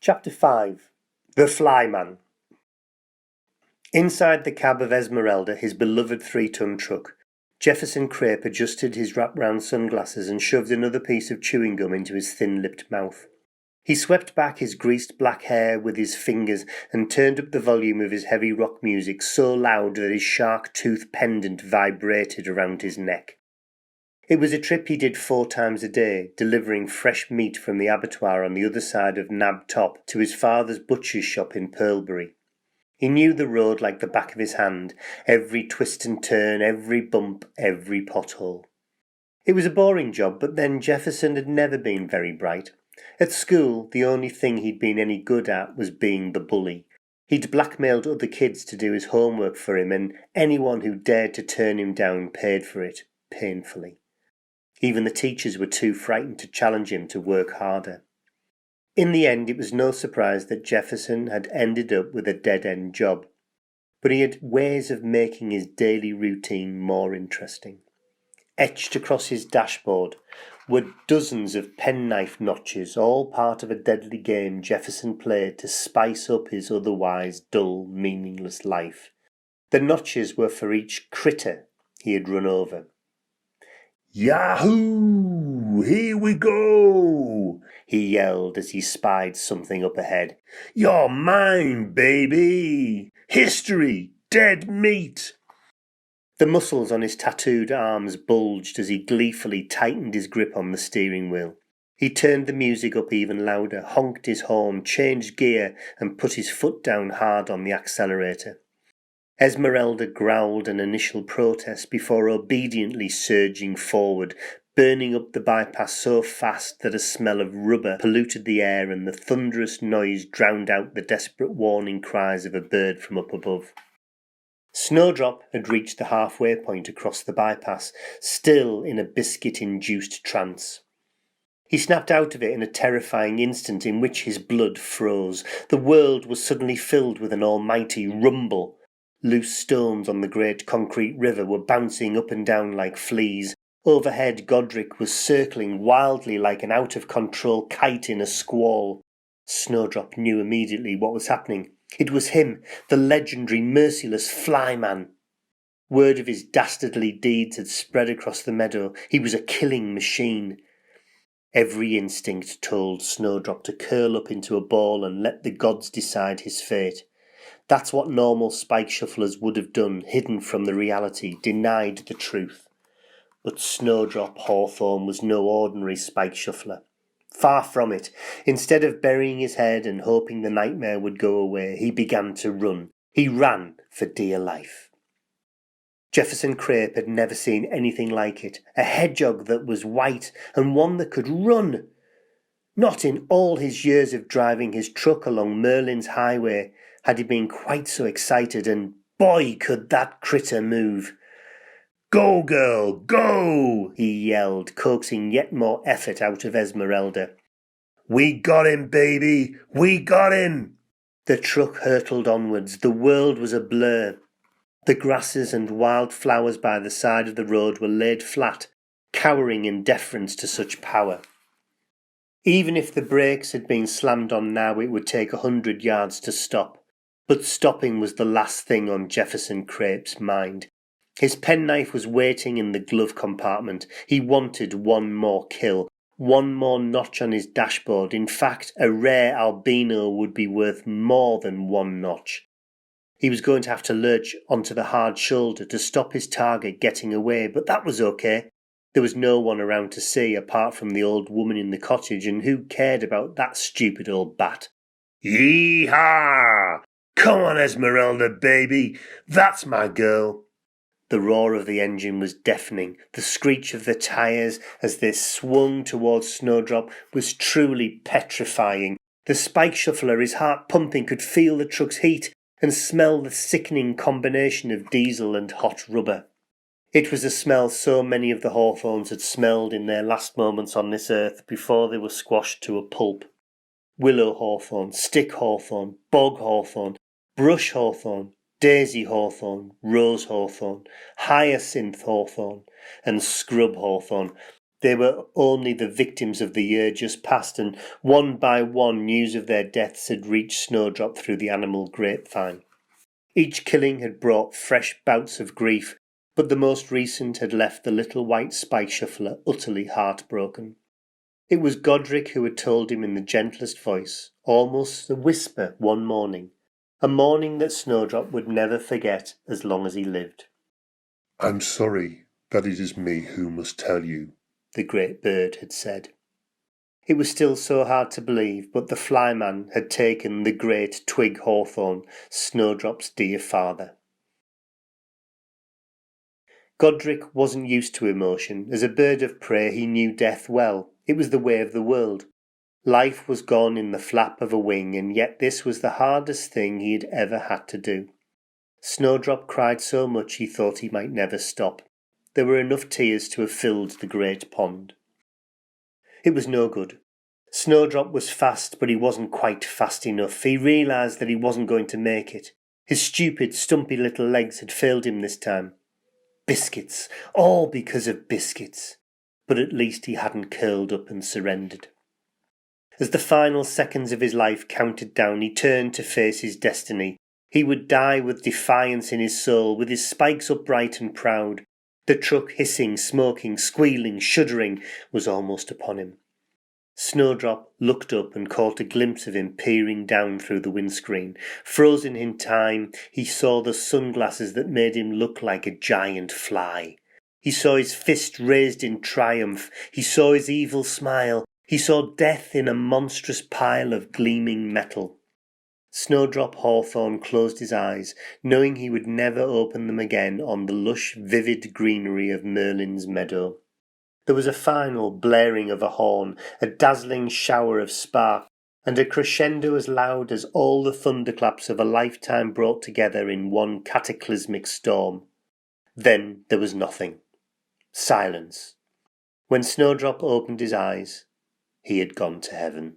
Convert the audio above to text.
Chapter 5 The Flyman. Inside the cab of Esmeralda, his beloved 3-ton truck, Jefferson Crape adjusted his wrap-round sunglasses and shoved another piece of chewing gum into his thin-lipped mouth. He swept back his greased black hair with his fingers and turned up the volume of his heavy rock music so loud that his shark-tooth pendant vibrated around his neck. It was a trip he did 4 times a day, delivering fresh meat from the abattoir on the other side of Nab Top to his father's butcher's shop in Pearlbury. He knew the road like the back of his hand, every twist and turn, every bump, every pothole. It was a boring job, but then Jefferson had never been very bright. At school, the only thing he'd been any good at was being the bully. He'd blackmailed other kids to do his homework for him, and anyone who dared to turn him down paid for it, painfully. Even the teachers were too frightened to challenge him to work harder. In the end, it was no surprise that Jefferson had ended up with a dead-end job, but he had ways of making his daily routine more interesting. Etched across his dashboard were dozens of penknife notches, all part of a deadly game Jefferson played to spice up his otherwise dull, meaningless life. The notches were for each critter he had run over. "Yahoo! Here we go!" he yelled as he spied something up ahead. "You're mine, baby! History! Dead meat!" The muscles on his tattooed arms bulged as he gleefully tightened his grip on the steering wheel. He turned the music up even louder, honked his horn, changed gear, and put his foot down hard on the accelerator. Esmeralda growled an initial protest before obediently surging forward, burning up the bypass so fast that a smell of rubber polluted the air and the thunderous noise drowned out the desperate warning cries of a bird from up above. Snowdrop had reached the halfway point across the bypass, still in a biscuit-induced trance. He snapped out of it in a terrifying instant in which his blood froze. The world was suddenly filled with an almighty rumble. Loose stones on the great concrete river were bouncing up and down like fleas. Overhead, Godric was circling wildly like an out-of-control kite in a squall. Snowdrop knew immediately what was happening. It was him, the legendary, merciless Flyman. Word of his dastardly deeds had spread across the meadow. He was a killing machine. Every instinct told Snowdrop to curl up into a ball and let the gods decide his fate. That's what normal Spikeshufflers would have done, hidden from the reality, denied the truth. But Snowdrop Hawthorne was no ordinary Spikeshuffler. Far from it. Instead of burying his head and hoping the nightmare would go away, he began to run. He ran for dear life. Jefferson Crape had never seen anything like it. A hedgehog that was white and one that could run. Not in all his years of driving his truck along Merlin's highway had he been quite so excited, and boy could that critter move. "Go, girl, go!" he yelled, coaxing yet more effort out of Esmeralda. "We got him, baby! We got him!" The truck hurtled onwards. The world was a blur. The grasses and wild flowers by the side of the road were laid flat, cowering in deference to such power. Even if the brakes had been slammed on now, it would take 100 yards to stop. But stopping was the last thing on Jefferson Crape's mind. His penknife was waiting in the glove compartment. He wanted one more kill, one more notch on his dashboard. In fact, a rare albino would be worth more than one notch. He was going to have to lurch onto the hard shoulder to stop his target getting away, but that was okay. There was no one around to see apart from the old woman in the cottage, and who cared about that stupid old bat? "Yee-haw! Come on, Esmeralda, baby! That's my girl!" The roar of the engine was deafening. The screech of the tyres as they swung towards Snowdrop was truly petrifying. The Spikeshuffler, his heart pumping, could feel the truck's heat and smell the sickening combination of diesel and hot rubber. It was a smell so many of the Hawthorns had smelled in their last moments on this earth before they were squashed to a pulp. Willow hawthorn, stick hawthorn, bog hawthorn, brush hawthorn, daisy hawthorn, rose hawthorn, hyacinth hawthorn, and scrub hawthorn. They were only the victims of the year just past, and one by one news of their deaths had reached Snowdrop through the animal grapevine. Each killing had brought fresh bouts of grief, but the most recent had left the little white Spikeshuffler utterly heartbroken. It was Godric who had told him in the gentlest voice, almost a whisper, one morning, a morning that Snowdrop would never forget as long as he lived. "I'm sorry that it is me who must tell you," the great bird had said. It was still so hard to believe, but the flyman had taken the great twig hawthorn, Snowdrop's dear father. Godric wasn't used to emotion. As a bird of prey he knew death well. It was the way of the world. Life was gone in the flap of a wing, and yet this was the hardest thing he had ever had to do. Snowdrop cried so much he thought he might never stop. There were enough tears to have filled the great pond. It was no good. Snowdrop was fast, but he wasn't quite fast enough. He realised that he wasn't going to make it. His stupid, stumpy little legs had failed him this time. Biscuits, all because of biscuits. But at least he hadn't curled up and surrendered. As the final seconds of his life counted down, he turned to face his destiny. He would die with defiance in his soul, with his spikes upright and proud. The truck hissing, smoking, squealing, shuddering was almost upon him. Snowdrop looked up and caught a glimpse of him peering down through the windscreen. Frozen in time, he saw the sunglasses that made him look like a giant fly. He saw his fist raised in triumph. He saw his evil smile. He saw death in a monstrous pile of gleaming metal. Snowdrop Hawthorn closed his eyes, knowing he would never open them again on the lush, vivid greenery of Merlin's meadow. There was a final blaring of a horn, a dazzling shower of sparks, and a crescendo as loud as all the thunderclaps of a lifetime brought together in one cataclysmic storm. Then there was nothing. Silence. When Snowdrop opened his eyes, he had gone to heaven.